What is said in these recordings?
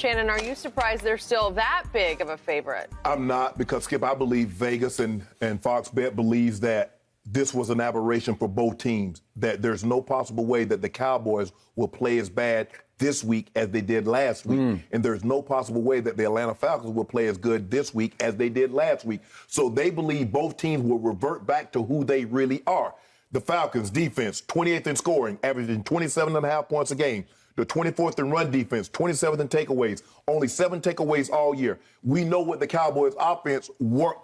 Shannon, are you surprised they're still that big of a favorite? I'm not, because, Skip, I believe Vegas and Fox Bet believes that this was an aberration for both teams, that there's no possible way that the Cowboys will play as bad this week as they did last week. And there's no possible way that the Atlanta Falcons will play as good this week as they did last week. So they believe both teams will revert back to who they really are. The Falcons defense, 28th in scoring, averaging 27.5 points a game. The 24th in run defense, 27th in takeaways, only 7 takeaways all year. We know what the Cowboys offense were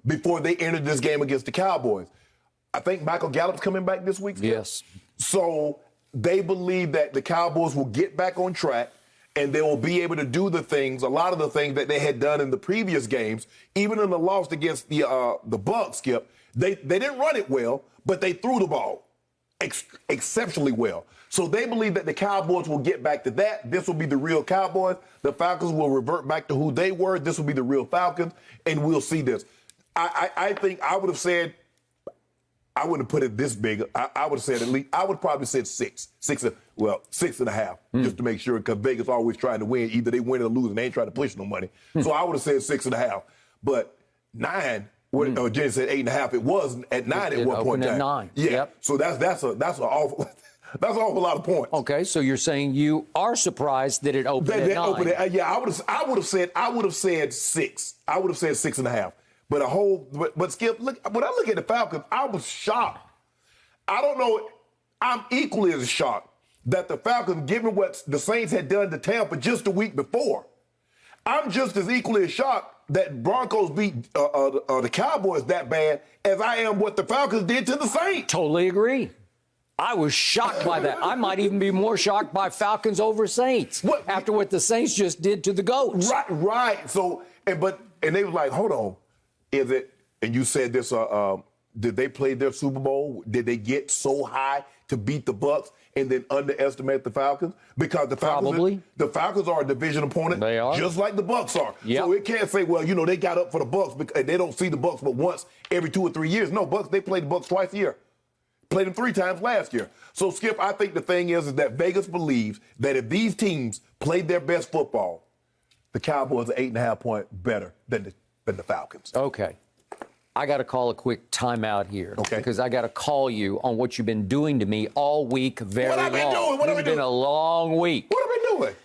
before they entered this game against the Cowboys. I think Michael Gallup's coming back this week. Yes. So they believe that the Cowboys will get back on track and they will be able to do a lot of the things that they had done in the previous games, even in the loss against the Bucs, Skip. They didn't run it well, but they threw the ball exceptionally well. So they believe that the Cowboys will get back to that. This will be the real Cowboys. The Falcons will revert back to who they were. This will be the real Falcons, and we'll see this. I think I would have said, I wouldn't have put it this big. I would have said at least, I would probably said 6.5, just to make sure, because Vegas always trying to win. Either they win or lose, and they ain't trying to push no money. So I would have said 6.5. But 9, Jenny said 8.5. It was at 9 at one point in time. At 9. Yeah. Yep. So that's an awful lot of points. Okay, so you're saying you are surprised that it opened at 9. I would have said 6. I would have said 6.5. But Skip, look, when I look at the Falcons, I was shocked. I don't know. I'm equally as shocked that the Falcons, given what the Saints had done to Tampa just a week before, I'm just as equally as shocked that Broncos beat the Cowboys that bad as I am what the Falcons did to the Saints. Totally agree. I was shocked by that. I might even be more shocked by Falcons over Saints after what the Saints just did to the Goats. Right. So, and they were like, hold on. Is it, and you said this, did they play their Super Bowl? Did they get so high to beat the Bucs and then underestimate the Falcons? Because the Falcons are a division opponent. They are. Just like the Bucs are. Yep. So it can't say, well, they got up for the Bucs because they don't see the Bucs but once every 2 or 3 years. No, they play the Bucs twice a year. Played them 3 times last year. So, Skip, I think the thing is that Vegas believes that if these teams played their best football, the Cowboys are 8.5 points better than the Falcons. Okay. I got to call a quick timeout here. Okay. Because I got to call you on what you've been doing to me all week. Very long. What have I been doing? What have I been doing? a long week. What have I been doing?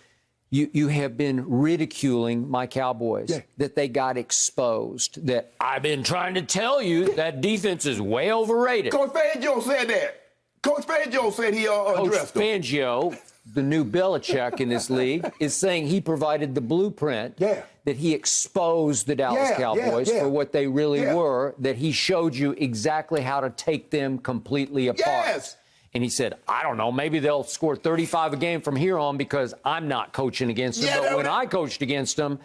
You have been ridiculing my Cowboys, that they got exposed, that I've been trying to tell you that defense is way overrated. Coach Fangio said that. Coach Fangio said he addressed them. Coach Fangio, the new Belichick in this league, is saying he provided the blueprint, that he exposed the Dallas Cowboys for what they really were, that he showed you exactly how to take them completely apart. Yes. And he said, I don't know, maybe they'll score 35 a game from here on because I'm not coaching against them. But when I coached against them,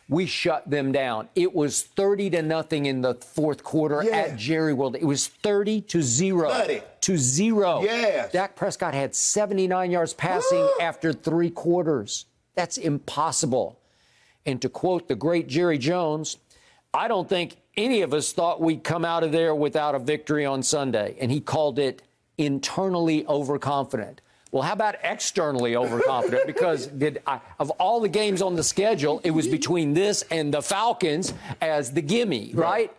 we shut them down. It was 30-0 in the fourth quarter at Jerry World. It was 30-0. 30-0. Yes. Dak Prescott had 79 yards passing after 3 quarters. That's impossible. And to quote the great Jerry Jones, I don't think any of us thought we'd come out of there without a victory on Sunday. And he called it internally overconfident. Well, how about externally overconfident? Because of all the games on the schedule, it was between this and the Falcons as the gimme, right?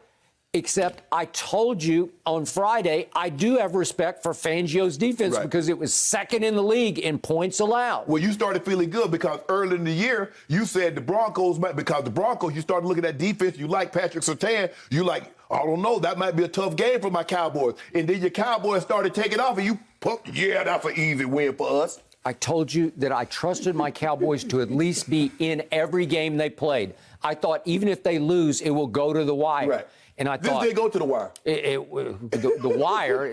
Except I told you on Friday, I do have respect for Fangio's defense because it was second in the league in points allowed. Well, you started feeling good because early in the year, you said the Broncos you started looking at defense, you like Patrick Surtain, you like, I don't know, that might be a tough game for my Cowboys. And then your Cowboys started taking off and you that's an easy win for us. I told you that I trusted my Cowboys to at least be in every game they played. I thought even if they lose, it will go to the wire. Right. And I thought this did go to the wire.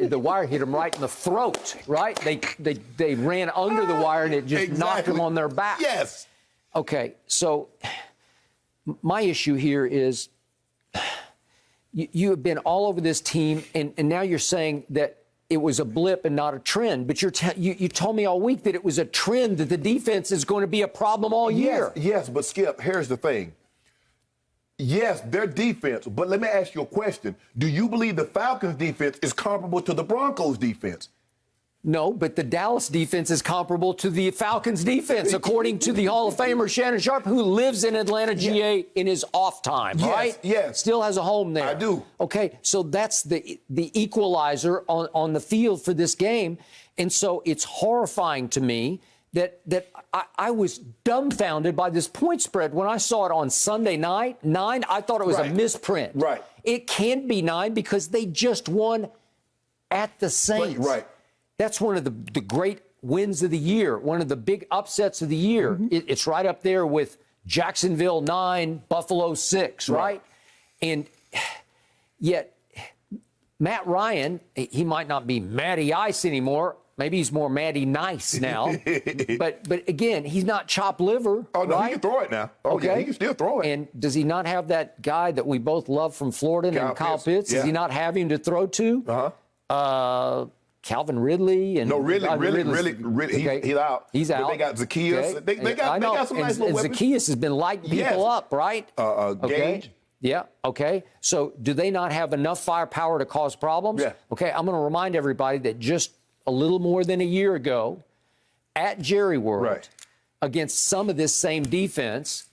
The wire hit them right in the throat, right? They ran under the wire and it just knocked them on their back. Yes. Okay, so my issue here is you have been all over this team, and now you're saying that it was a blip and not a trend. But you told me all week that it was a trend, that the defense is going to be a problem all year. Yes, but Skip, here's the thing. Yes, their defense, but let me ask you a question. Do you believe the Falcons' defense is comparable to the Broncos' defense? No, but the Dallas defense is comparable to the Falcons defense, according to the Hall of Famer Shannon Sharpe, who lives in Atlanta, GA, in his off time, right? Yes. Still has a home there. I do. Okay, so that's the equalizer on the field for this game. And so it's horrifying to me that I was dumbfounded by this point spread when I saw it on Sunday night. 9, I thought it was a misprint. Right. It can't be 9 because they just won at the Saints. Right. That's one of the great wins of the year, one of the big upsets of the year. It's right up there with Jacksonville 9, Buffalo 6, right? And yet Matt Ryan, he might not be Matty Ice anymore. Maybe he's more Matty Nice now. but again, he's not chopped liver. Oh, no, right? he can throw it now. Oh, okay. Yeah, he can still throw it. And does he not have that guy that we both love from Florida named Kyle Pitts? Yeah. Does he not have him to throw to? Calvin Ridley and Ridley, okay. he's out. He's out. But they got Zacchaeus. Okay. They got some nice little weapons. Zacchaeus has been lighting people up, right? Gage. Yeah, okay. So do they not have enough firepower to cause problems? Yeah. Okay, I'm going to remind everybody that just a little more than a year ago at Jerry World, against some of this same defense,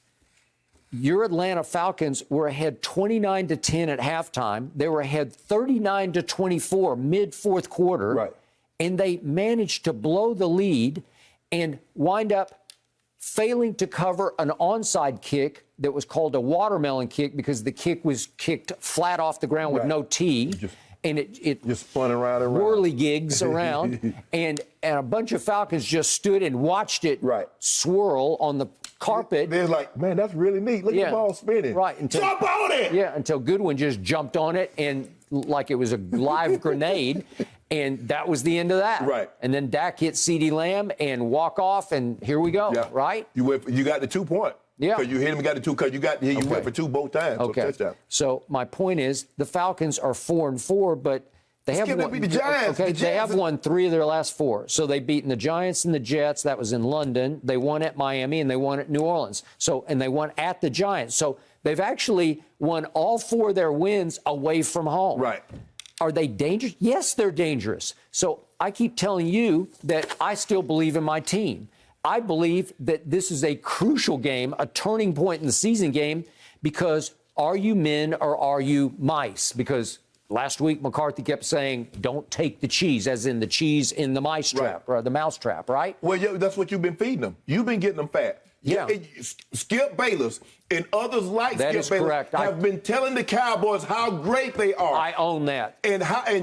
your Atlanta Falcons were ahead 29-10 at halftime. They were ahead 39-24 mid-fourth quarter. Right. And they managed to blow the lead and wind up failing to cover an onside kick that was called a watermelon kick because the kick was kicked flat off the ground with no tee. And it just spun around and around. Whirligigs around. and a bunch of Falcons just stood and watched it swirl on the carpet. They're like, man, that's really neat. Look at the ball spinning. Right. Jump on it! Yeah, until Goodwin just jumped on it and like it was a live grenade. And that was the end of that. Right. And then Dak hit CeeDee Lamb and walk off, and here we go, right? You got the 2 point. Yeah. Because you hit him, got the 2, because you went for 2 both times. Okay. So touchdown. So my point is the Falcons are 4-4, but they have won, beat the Giants. Okay, The they have Giants. won 3 of their last 4. So they've beaten the Giants and the Jets. That was in London. They won at Miami and they won at New Orleans. And they won at the Giants. So they've actually won all 4 of their wins away from home. Right. Are they dangerous? Yes, they're dangerous. So I keep telling you that I still believe in my team. I believe that this is a crucial game, a turning point in the season game, because are you men or are you mice? Because last week McCarthy kept saying, don't take the cheese, as in the cheese in the mice trap or the mouse trap, right? Well, yeah, that's what you've been feeding them. You've been getting them fat. Yeah. Skip Bayless and others like That Skip is Bayless correct. have been telling the Cowboys how great they are. I own that. And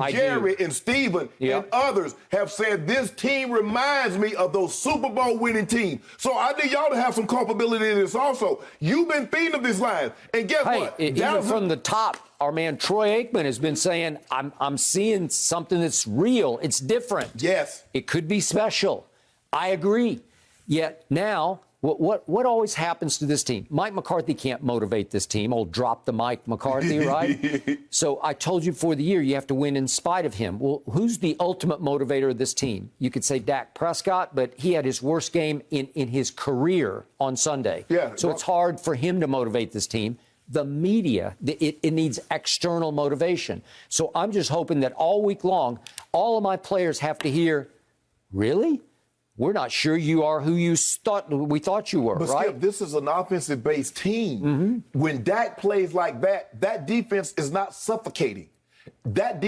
Jerry and Steven and others have said this team reminds me of those Super Bowl winning teams. So I need y'all to have some culpability in this also. You've been feeding them this line. And guess what? Even from the top, our man Troy Aikman has been saying, I'm seeing something that's real. It's different. Yes. It could be special. I agree. Yet now, what always happens to this team? Mike McCarthy can't motivate this team. Old drop the Mike McCarthy, right? So I told you before the year you have to win in spite of him. Well, who's the ultimate motivator of this team? You could say Dak Prescott, but he had his worst game in his career on Sunday. Yeah. So it's hard for him to motivate this team. The media, it needs external motivation. So I'm just hoping that all week long, all of my players have to hear, really? We're not sure you are who we thought you were, but right? Skip, this is an offensive-based team. When Dak plays like that, that defense is not suffocating. That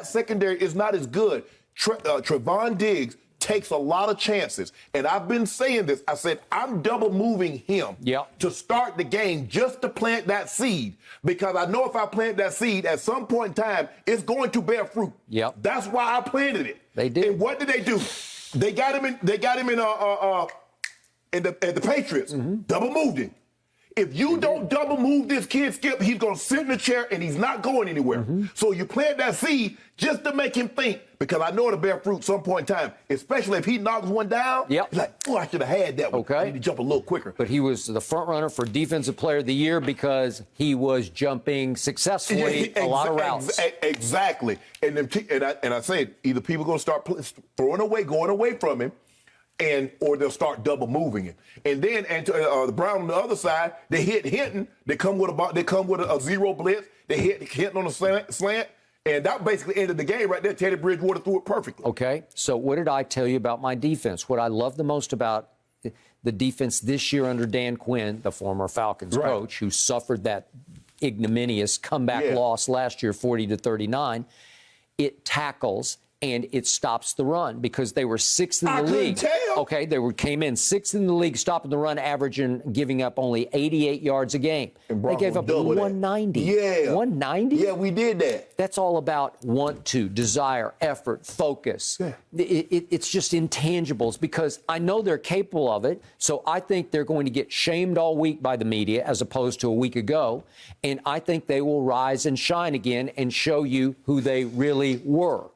secondary is not as good. Trevon Diggs takes a lot of chances. And I've been saying this. I said, I'm double moving him to start the game just to plant that seed. Because I know if I plant that seed, at some point in time, it's going to bear fruit. That's why I planted it. They did. And what did they do? They got him in the Patriots. Double moved him. If you don't double move this kid, Skip, he's going to sit in the chair and he's not going anywhere. So you plant that seed just to make him think, because I know it'll bear fruit some point in time, especially if he knocks one down. He's like, oh, I should have had that one. I need to jump a little quicker. But he was the front runner for Defensive Player of the Year because he was jumping successfully a lot of routes. Exactly. And I said, either people are going to start going away from him, or they'll start double moving it. And then the Brown on the other side, they hit Hinton. They come with a zero blitz. They hit Hinton on a slant, And that basically ended the game right there. Teddy Bridgewater threw it perfectly. Okay, so what did I tell you about my defense? What I love the most about the defense this year under Dan Quinn, the former Falcons coach, who suffered that ignominious comeback loss last year, 40-39, it tackles and it stops the run because they were sixth in the league. Okay, they came in sixth in the league, stopping the run, averaging, giving up only 88 yards a game. They gave up 190. Yeah. 190? Yeah, we did that. That's all about want to, desire, effort, focus. Yeah. It's just intangibles because I know they're capable of it. So I think they're going to get shamed all week by the media as opposed to a week ago. And I think they will rise and shine again and show you who they really were.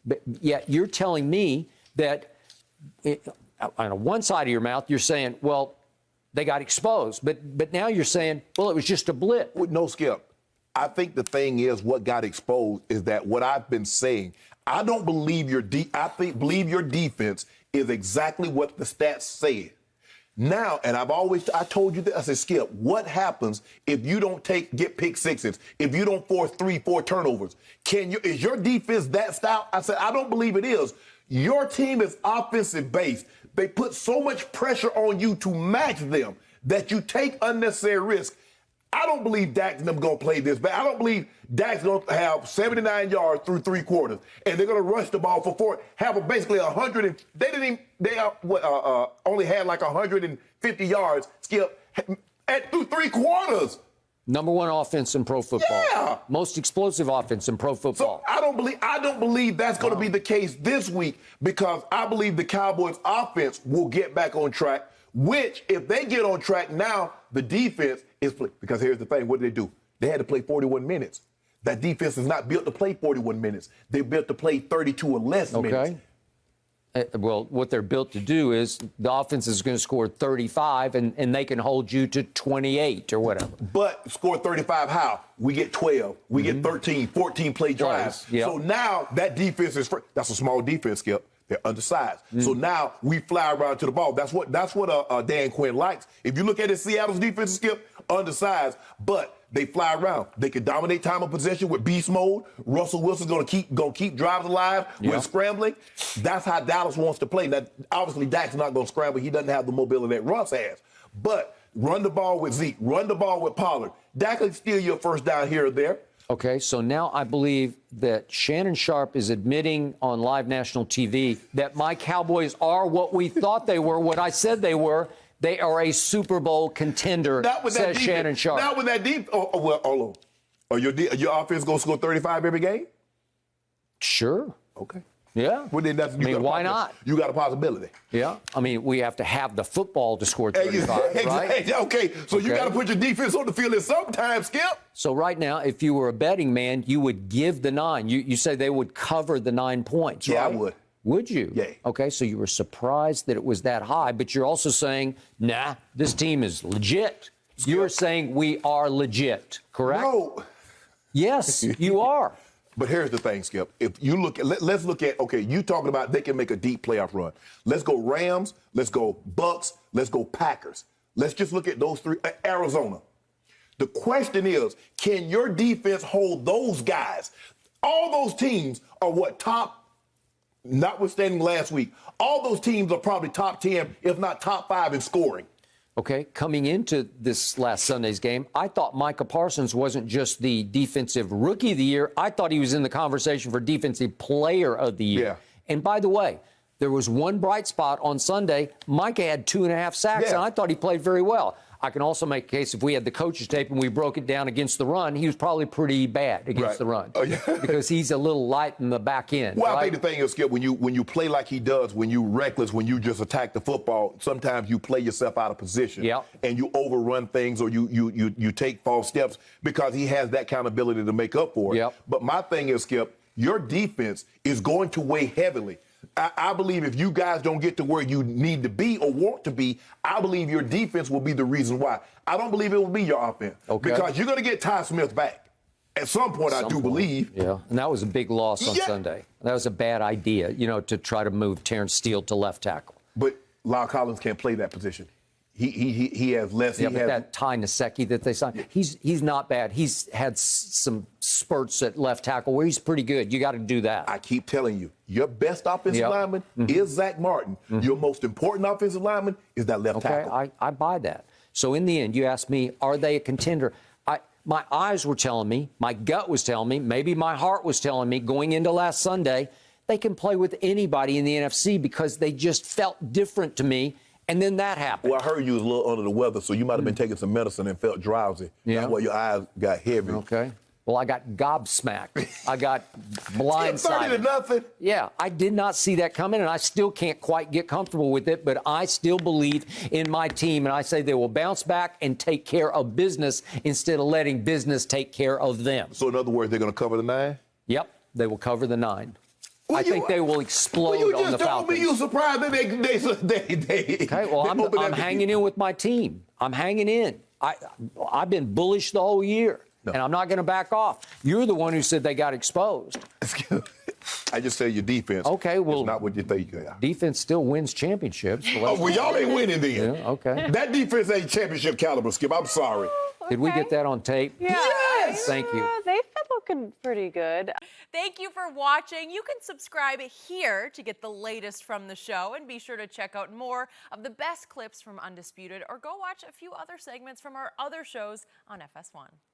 But yet you're telling me that on one side of your mouth, you're saying, well, they got exposed. But now you're saying, well, it was just a blip. No, Skip. I think the thing is what got exposed is that what I've been saying, I don't believe believe your defense is exactly what the stats said. Now, and I told you this, I said, Skip, what happens if you don't get pick sixes, if you don't force 3-4 turnovers? Is your defense that stout? I said, I don't believe it is. Your team is offensive based. They put so much pressure on you to match them that you take unnecessary risk. I don't believe Dak's going to play this bad. I don't believe Dak's going to have 79 yards through 3 quarters, and they're going to rush the ball for 4. Basically 100. They only had like 150 yards. Skip through 3 quarters. Number 1 offense in pro football. Yeah. Most explosive offense in pro football. So I don't believe that's going to be the case this week because I believe the Cowboys offense will get back on track. Which, if they get on track now, the defense is because here's the thing: what did they do? They had to play 41 minutes. That defense is not built to play 41 minutes. They're built to play 32 or less minutes. Well, what they're built to do is the offense is going to score 35, and they can hold you to 28 or whatever. But score 35 how? We get 12. We get 13, 14 play drives. Yep. So now that defense is that's a small defense, Skip. They're undersized. So now we fly around to the ball. That's what Dan Quinn likes. If you look at his Seattle's defensive Skip, undersized, but they fly around. They can dominate time of possession with beast mode. Russell Wilson's gonna keep drives alive with scrambling. That's how Dallas wants to play. Now, obviously, Dak's not gonna scramble. He doesn't have the mobility that Russ has. But run the ball with Zeke. Run the ball with Pollard. Dak can steal your first down here or there. Okay, so now I believe that Shannon Sharpe is admitting on live national TV that my Cowboys are what we thought they were, what I said they were. They are a Super Bowl contender, says Shannon Sharpe. Not with that deep. Well, hold on. Are your offense going to score 35 every game? Sure. Okay. Yeah. Well, then why not? You got a possibility. Yeah. I mean, we have to have the football to score 35, right? Okay. So you got to put your defense on the field at some time, Skip. So right now, if you were a betting man, you would give the 9. You say they would cover the 9 points, right? Yeah, I would. Would you? Yeah. Okay, so you were surprised that it was that high, but you're also saying, nah, this team is legit. You're saying we are legit, correct? No. Yes, you are. But here's the thing, Skip. If you look at, let's look at, okay, you talking about they can make a deep playoff run. Let's go Rams, let's go Bucks, let's go Packers. Let's just look at those 3, Arizona. The question is, can your defense hold those guys? All those teams are top, notwithstanding last week, all those teams are probably top 10, if not top 5 in scoring. Okay, coming into this last Sunday's game, I thought Micah Parsons wasn't just the defensive rookie of the year. I thought he was in the conversation for defensive player of the year. Yeah. And by the way, there was one bright spot on Sunday. Micah had 2.5 sacks, and I thought he played very well. I can also make a case if we had the coach's tape and we broke it down against the run, he was probably pretty bad against the run because he's a little light in the back end. Well, I think the thing is, Skip, when you play like he does, when you reckless, when you just attack the football, sometimes you play yourself out of position and you overrun things or you take false steps because he has that kind of ability to make up for it. But my thing is, Skip, your defense is going to weigh heavily. I believe if you guys don't get to where you need to be or want to be, I believe your defense will be the reason why. I don't believe it will be your offense because you're going to get Ty Smith back. At some point, I do believe. Yeah, and that was a big loss on Sunday. That was a bad idea, to try to move Terrence Steele to left tackle. But Lyle Collins can't play that position. He has less. Yeah, but that Ty Nsekhe that they signed, he's not bad. He's had some spurts at left tackle where he's pretty good. You got to do that. I keep telling you, your best offensive Yep. lineman is Zach Martin. Your most important offensive lineman is that left tackle. I buy that. So in the end, you ask me, are they a contender? My eyes were telling me, my gut was telling me, maybe my heart was telling me going into last Sunday, they can play with anybody in the NFC because they just felt different to me. And then that happened. Well, I heard you was a little under the weather, so you might have been taking some medicine and felt drowsy. Yeah. That's why your eyes got heavy. Okay. Well, I got gobsmacked. I got 30 blindsided. to nothing. Yeah, I did not see that coming, and I still can't quite get comfortable with it, but I still believe in my team, and I say they will bounce back and take care of business instead of letting business take care of them. So, in other words, they're going to cover the 9? Yep, they will cover the 9. Well, I think they will explode you on the just told me Falcons. you surprised that they Okay, well, I'm hanging in with my team. I'm hanging in. I've been bullish the whole year. No. And I'm not going to back off. You're the one who said they got exposed. I just said your defense. Okay, well, it's not what you think you are. Defense still wins championships. So Oh, well, y'all ain't winning then. Yeah, okay. That defense ain't championship caliber, Skip. I'm sorry. Did we get that on tape? Yeah. Yes! Thank you. They've been looking pretty good. Thank you for watching. You can subscribe here to get the latest from the show, and be sure to check out more of the best clips from Undisputed, or go watch a few other segments from our other shows on FS1.